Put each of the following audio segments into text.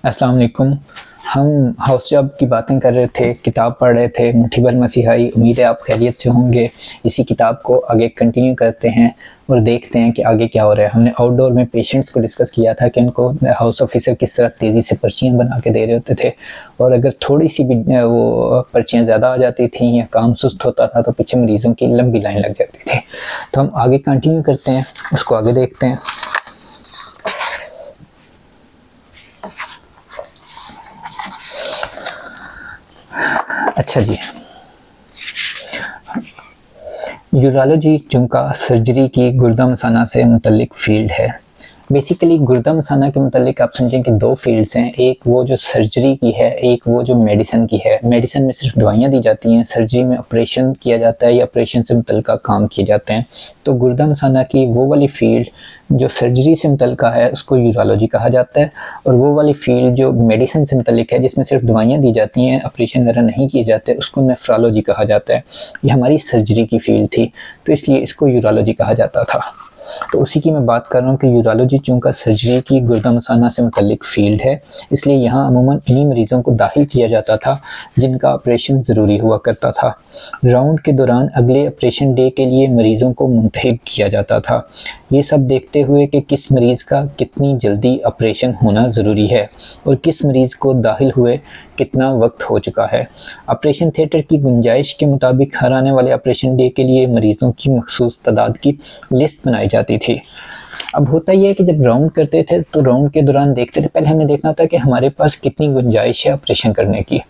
अस्सलाम वालेकुम। हम हाउस जॉब की बातें कर रहे थे, किताब पढ़ रहे थे, मुट्ठी भर मसीहाई। उम्मीद है आप खैरियत से होंगे। इसी किताब को आगे कंटिन्यू करते हैं और देखते हैं कि आगे क्या हो रहा है। हमने आउटडोर में पेशेंट्स को डिस्कस किया था कि उनको हाउस ऑफिसर किस तरह तेज़ी से पर्चियाँ बना के दे रहे होते थे, और अगर थोड़ी सी भी वो पर्चियाँ ज़्यादा आ जाती थी या काम सुस्त होता था तो पीछे मरीज़ों की लंबी लाइन लग जाती थी। तो हम आगे कंटिन्यू करते हैं, उसको आगे देखते हैं। अच्छा जी, यूरोलॉजी चूँकि सर्जरी की गुर्दा मसाना से मुतल्लिक फ़ील्ड है। बेसिकली गुर्दा मसाना के मुतल्लिक आप समझें कि दो फील्ड्स हैं, एक वो जो सर्जरी की है, एक वो जो मेडिसिन की है। मेडिसिन में सिर्फ दवाइयाँ दी जाती हैं, सर्जरी में ऑपरेशन किया जाता है या ऑपरेशन से मुतल्लिका काम किए जाते हैं। तो गुर्दा मसाना की वो वाली फ़ील्ड जो सर्जरी से मुतल्लिका है उसको यूरोलॉजी कहा जाता है, और वो वाली फ़ील्ड जो मेडिसिन से मुतल्लिक है जिसमें सिर्फ दवाइयाँ दी जाती हैं, ऑपरेशन वगैरह नहीं किए जाते, उसको नेफ्रोलॉजी कहा जाता है। ये हमारी सर्जरी की फ़ील्ड थी तो इसलिए इसको यूरोलॉजी कहा जाता था। तो उसी की मैं बात कर रहा हूँ कि यूरोलॉजी चूँकि सर्जरी की गुर्दा मसाना से मुतल्लिक फ़ील्ड है, इसलिए यहाँ अमूमन इन्हीं मरीज़ों को दाखिल किया जाता था जिनका ऑपरेशन ज़रूरी हुआ करता था। राउंड के दौरान अगले ऑपरेशन डे के लिए मरीज़ों को मुंतखब किया जाता था, ये सब देखते हुए कि किस मरीज़ का कितनी जल्दी ऑपरेशन होना ज़रूरी है और किस मरीज़ को दाखिल हुए कितना वक्त हो चुका है। ऑपरेशन थिएटर की गुंजाइश के मुताबिक हर आने वाले ऑपरेशन डे के लिए मरीज़ों की मखसूस तादाद की लिस्ट बनाई जाती थी। अब होता यह है कि जब राउंड करते थे तो राउंड के दौरान देखते थे, पहले हमें देखना था कि हमारे पास कितनी गुंजाइश है ऑपरेशन करने की।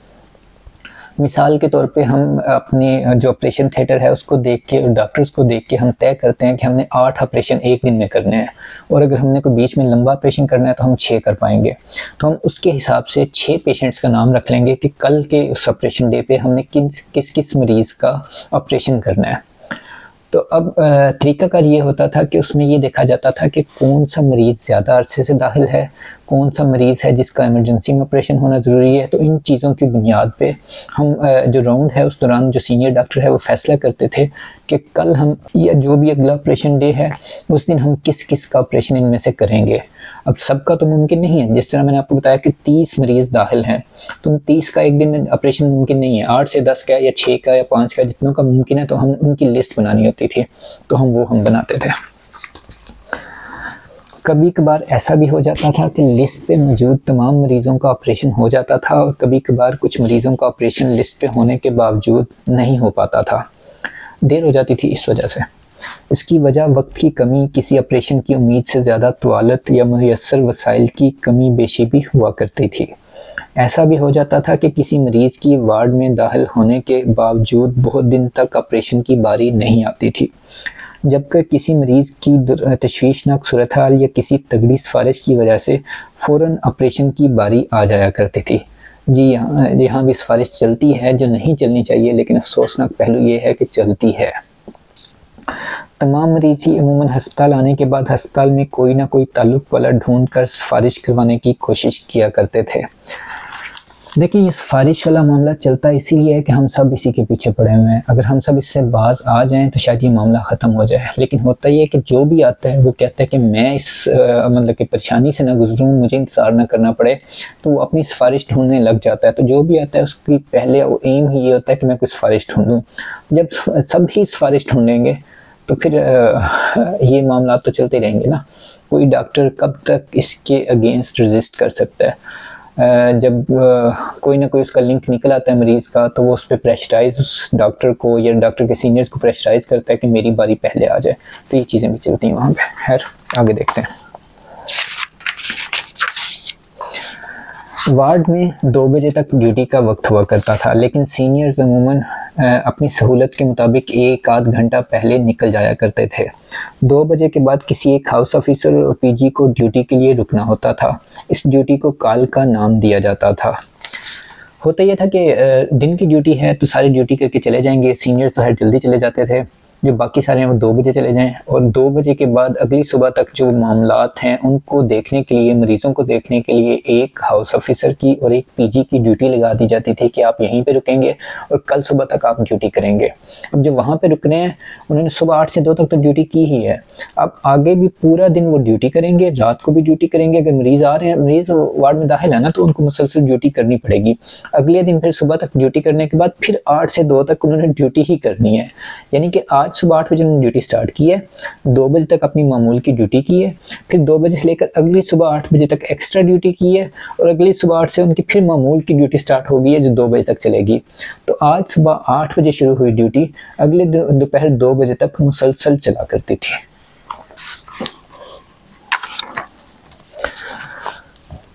मिसाल के तौर पे हम अपने जो ऑपरेशन थिएटर है उसको देख के और डॉक्टर्स को देख के हम तय करते हैं कि हमने 8 ऑपरेशन एक दिन में करने हैं, और अगर हमने कोई बीच में लंबा ऑपरेशन करना है तो हम 6 कर पाएंगे। तो हम उसके हिसाब से 6 पेशेंट्स का नाम रख लेंगे कि कल के उस ऑपरेशन डे पे हमने किस किस मरीज़ का ऑपरेशन करना है। तो अब तरीक़ाकार ये होता था कि उसमें ये देखा जाता था कि कौन सा मरीज़ ज़्यादा अरसे से दाखिल है, कौन सा मरीज़ है जिसका इमरजेंसी में ऑपरेशन होना ज़रूरी है। तो इन चीज़ों की बुनियाद पे हम जो राउंड है उस दौरान जो सीनियर डॉक्टर है वो फैसला करते थे कि कल हम या जो भी अगला ऑपरेशन डे है उस दिन हम किस किस का ऑपरेशन इनमें से करेंगे। अब सबका तो मुमकिन नहीं है, जिस तरह मैंने आपको बताया कि 30 मरीज़ दाखिल हैं तो 30 का एक दिन में ऑपरेशन मुमकिन नहीं है। 8 से 10 का या 6 का या 5 का जितनों का मुमकिन है तो हम उनकी लिस्ट बनानी होती थी, तो हम बनाते थे। कभी कभार ऐसा भी हो जाता था कि लिस्ट पे मौजूद तमाम मरीज़ों का ऑपरेशन हो जाता था, और कभी कभार कुछ मरीज़ों का ऑपरेशन लिस्ट पे होने के बावजूद नहीं हो पाता था, देर हो जाती थी इस वजह से। इसकी वजह वक्त की कमी, किसी ऑपरेशन की उम्मीद से ज़्यादा तवालत या मुयस्सर वसाइल की कमी बेशी भी हुआ करती थी। ऐसा भी हो जाता था कि किसी मरीज़ की वार्ड में दाखिल होने के बावजूद बहुत दिन तक ऑपरेशन की बारी नहीं आती थी, जबकि किसी मरीज़ की तशवीशनाक सूरत हाल या किसी तगड़ी सिफारिश की वजह से फ़ौरन ऑपरेशन की बारी आ जाया करती थी। जी यहाँ भी सिफारिश चलती है जो नहीं चलनी चाहिए, लेकिन अफसोसनाक पहलू ये है कि चलती है। तमाम मरीज़ ही अमूमन हस्पताल आने के बाद हस्पताल में कोई ना कोई ताल्लुक़ वाला ढूंढ कर सिफारिश करवाने की कोशिश किया करते थे। देखिए, ये सिफारिश वाला मामला चलता इसीलिए है कि हम सब इसी के पीछे पड़े हुए हैं। अगर हम सब इससे बाज आ जाएं तो शायद ये मामला ख़त्म हो जाए, लेकिन होता ये है कि जो भी आता है वो कहता है कि मैं इस मतलब कि परेशानी से ना गुजरूँ, मुझे इंतज़ार ना करना पड़े, तो वो अपनी सिफारिश ढूंढने लग जाता है। तो जो भी आता है उसकी पहले वो एम ही ये होता है कि मैं कोई सिफारिश ढूंढूँ। जब सब ही सिफारिश ढूंढेंगे तो फिर ये मामला तो चलते रहेंगे ना। कोई डॉक्टर कब तक इसके अगेंस्ट रजिस्ट कर सकता है। जब कोई ना कोई उसका लिंक निकल आता है मरीज़ का, तो वो उस पर प्रेशराइज उस डॉक्टर को या डॉक्टर के सीनियर्स को प्रेशराइज करता है कि मेरी बारी पहले आ जाए। तो ये चीज़ें भी चलती हैं वहाँ पे। खैर आगे देखते हैं। वार्ड में 2 बजे तक ड्यूटी का वक्त हुआ करता था, लेकिन सीनियर्स अमूमन अपनी सहूलत के मुताबिक 1 आध घंटा पहले निकल जाया करते थे। 2 बजे के बाद किसी एक हाउस ऑफिसर और पीजी को ड्यूटी के लिए रुकना होता था। इस ड्यूटी को कॉल का नाम दिया जाता था। होता यह था कि दिन की ड्यूटी है तो सारी ड्यूटी करके चले जाएंगे, सीनियर्स तो हर जल्दी चले जाते थे। जो बाकी सारे हैं वो 2 बजे चले जाएं, और 2 बजे के बाद अगली सुबह तक जो मामलात हैं उनको देखने के लिए, मरीज़ों को देखने के लिए एक हाउस ऑफिसर की और एक पीजी की ड्यूटी लगा दी जाती थी कि आप यहीं पे रुकेंगे और कल सुबह तक आप ड्यूटी करेंगे। अब जो वहाँ पे रुक रहे हैं उन्होंने सुबह 8 से 2 तक तो ड्यूटी की ही है, अब आगे भी पूरा दिन वो ड्यूटी करेंगे, रात को भी ड्यूटी करेंगे। अगर मरीज़ आ रहे हैं, मरीज़ वार्ड में दाखिल है ना, तो उनको मुसलसल ड्यूटी करनी पड़ेगी। अगले दिन फिर सुबह तक ड्यूटी करने के बाद फिर 8 से 2 तक उन्होंने ड्यूटी ही करनी है। यानी कि आज सुबह 8 बजे उन्होंने ड्यूटी स्टार्ट की है, 2 बजे तक अपनी मामूल की ड्यूटी की है, फिर 2 बजे से लेकर अगली सुबह 8 बजे तक एक्स्ट्रा ड्यूटी की है, और अगली सुबह 8 से उनकी फिर मामूल की ड्यूटी स्टार्ट हो गई है जो 2 बजे तक चलेगी। तो आज सुबह 8 बजे शुरू हुई ड्यूटी अगले दोपहर 2 बजे तक मुसलसल चला करती थी।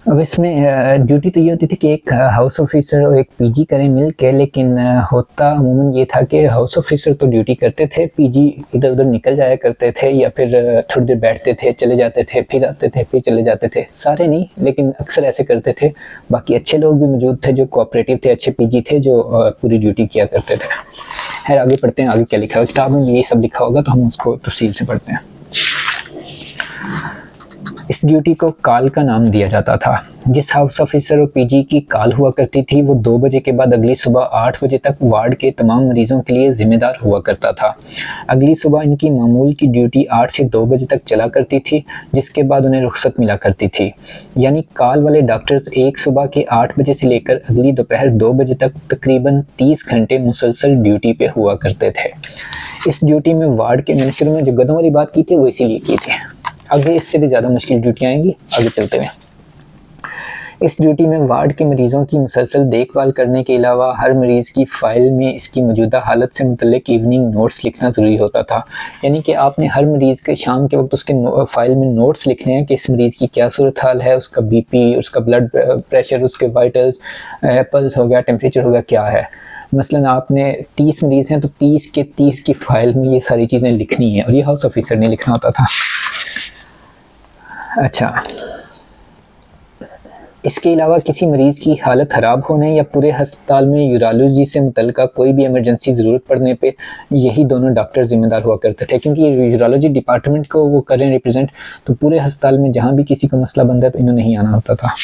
अब इसमें ड्यूटी तो ये होती थी कि एक हाउस ऑफिसर और एक पीजी करें मिल के, लेकिन होता अमूमन ये था कि हाउस ऑफिसर तो ड्यूटी करते थे, पीजी इधर उधर निकल जाया करते थे, या फिर थोड़ी देर बैठते थे, चले जाते थे, फिर आते थे, फिर चले जाते थे। सारे नहीं, लेकिन अक्सर ऐसे करते थे। बाकी अच्छे लोग भी मौजूद थे जो कोऑपरेटिव थे, अच्छे पीजी थे जो पूरी ड्यूटी किया करते थे। खैर आगे पढ़ते हैं, आगे क्या लिखा है किताब में, यही सब लिखा होगा तो हम उसको तफसील से पढ़ते हैं। इस ड्यूटी को काल का नाम दिया जाता था। जिस हाउस ऑफिसर और पीजी की काल हुआ करती थी वो 2 बजे के बाद अगली सुबह 8 बजे तक वार्ड के तमाम मरीजों के लिए जिम्मेदार हुआ करता था। अगली सुबह इनकी मामूल की ड्यूटी 8 से 2 बजे तक चला करती थी, जिसके बाद उन्हें रुख्सत मिला करती थी। यानी काल वाले डॉक्टर्स एक सुबह के 8 बजे से लेकर अगली दोपहर 2 बजे तक तकरीबन 30 घंटे मुसलसल ड्यूटी पे हुआ करते थे। इस ड्यूटी में वार्ड के, मैंने शुरू में जो गधों वाली बात की थी वो इसीलिए की थी, आगे इससे भी ज़्यादा मुश्किल ड्यूटियाँ आएंगी, आगे चलते हुए। इस ड्यूटी में वार्ड के मरीज़ों की मुसलसल देखभाल करने के अलावा हर मरीज़ की फ़ाइल में इसकी मौजूदा हालत से मुतल्लिक इवनिंग नोट्स लिखना ज़रूरी होता था। यानी कि आपने हर मरीज़ के शाम के वक्त उसके फ़ाइल में नोट्स लिखने हैं कि इस मरीज़ की क्या सूरत हाल है, उसका बीपी, उसका ब्लड प्रेशर, उसके वाइटल्स, पल्स हो गया, टेम्परेचर हो गया, क्या है। मसलन आपने 30 मरीज़ हैं तो 30 के 30 की फ़ाइल में ये सारी चीज़ें लिखनी है, और ये हाउस ऑफिसर ने लिखना होता था। अच्छा, इसके अलावा किसी मरीज़ की हालत ख़राब होने या पूरे अस्पताल में यूरोलॉजी से मुतल्लिका कोई भी इमरजेंसी ज़रूरत पड़ने पे यही दोनों डॉक्टर ज़िम्मेदार हुआ करते थे, क्योंकि ये यूरोलॉजी डिपार्टमेंट को वो करें रिप्रेजेंट, तो पूरे अस्पताल में जहाँ भी किसी को मसला बनता है तो इन्हें नहीं आना होता था।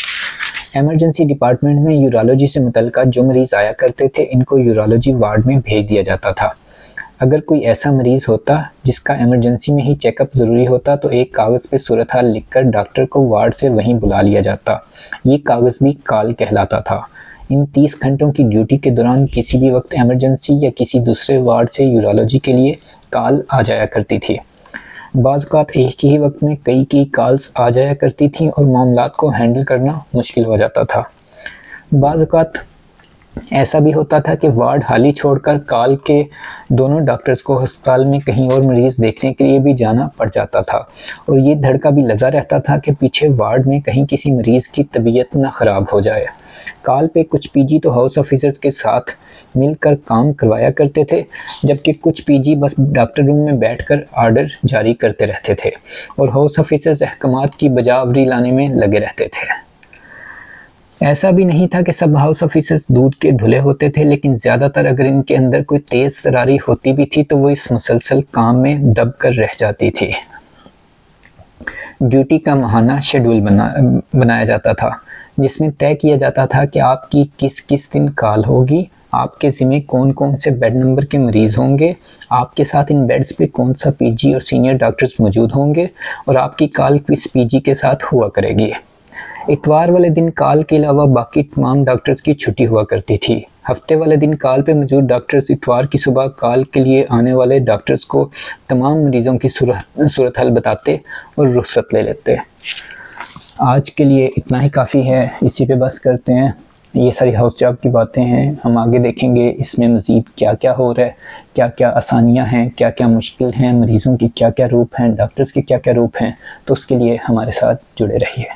एमरजेंसी डिपार्टमेंट में यूरोलॉजी से मुतल्लिका जो मरीज़ आया करते थे इनको यूरोलॉजी वार्ड में भेज दिया जाता था। अगर कोई ऐसा मरीज़ होता जिसका इमरजेंसी में ही चेकअप ज़रूरी होता तो एक कागज़ पे सूरत हाल लिखकर डॉक्टर को वार्ड से वहीं बुला लिया जाता। ये कागज़ भी काल कहलाता था। इन 30 घंटों की ड्यूटी के दौरान किसी भी वक्त इमरजेंसी या किसी दूसरे वार्ड से यूरोलॉजी के लिए काल आ जाया करती थी। बाज़ औक़ात एक ही वक्त में कई कॉल्स आ जाया करती थीं और मामलात को हैंडल करना मुश्किल हो जाता था। बाज़ औक़ात ऐसा भी होता था कि वार्ड खाली छोड़कर काल के दोनों डॉक्टर्स को अस्पताल में कहीं और मरीज़ देखने के लिए भी जाना पड़ जाता था, और ये धड़का भी लगा रहता था कि पीछे वार्ड में कहीं किसी मरीज़ की तबीयत ना ख़राब हो जाए। काल पे कुछ पीजी तो हाउस ऑफिसर्स के साथ मिलकर काम करवाया करते थे, जबकि कुछ पीजी बस डॉक्टर रूम में बैठकर आर्डर जारी करते रहते थे और हाउस ऑफिसर्स अहकामात की बजावरी लाने में लगे रहते थे। ऐसा भी नहीं था कि सब हाउस ऑफिसर्स दूध के धुले होते थे, लेकिन ज़्यादातर अगर इनके अंदर कोई तेज़ तरारी होती भी थी तो वो इस मुसलसल काम में दब कर रह जाती थी। ड्यूटी का माहाना शेड्यूल बनाया जाता था, जिसमें तय किया जाता था कि आपकी किस किस दिन कॉल होगी, आपके ज़िम्मे कौन कौन से बेड नंबर के मरीज़ होंगे, आपके साथ इन बेड्स पे कौन सा पीजी और सीनियर डॉक्टर्स मौजूद होंगे, और आपकी कॉल किस पीजी के साथ हुआ करेगी। इतवार वाले दिन कॉल के अलावा बाकी तमाम डॉक्टर्स की छुट्टी हुआ करती थी। हफ्ते वाले दिन कॉल पे मौजूद डॉक्टर्स इतवार की सुबह कॉल के लिए आने वाले डॉक्टर्स को तमाम मरीज़ों की सूरत हाल बताते और रुख्सत ले लेते। आज के लिए इतना ही काफ़ी है, इसी पे बस करते हैं। ये सारी हाउस जॉब की बातें हैं, हम आगे देखेंगे इसमें मज़ीद क्या क्या हो रहा है, क्या क्या आसानियां हैं, क्या क्या मुश्किल हैं, मरीज़ों की क्या क्या रूप हैं, डॉक्टर्स के क्या क्या रूप हैं। तो उसके लिए हमारे साथ जुड़े रहिए।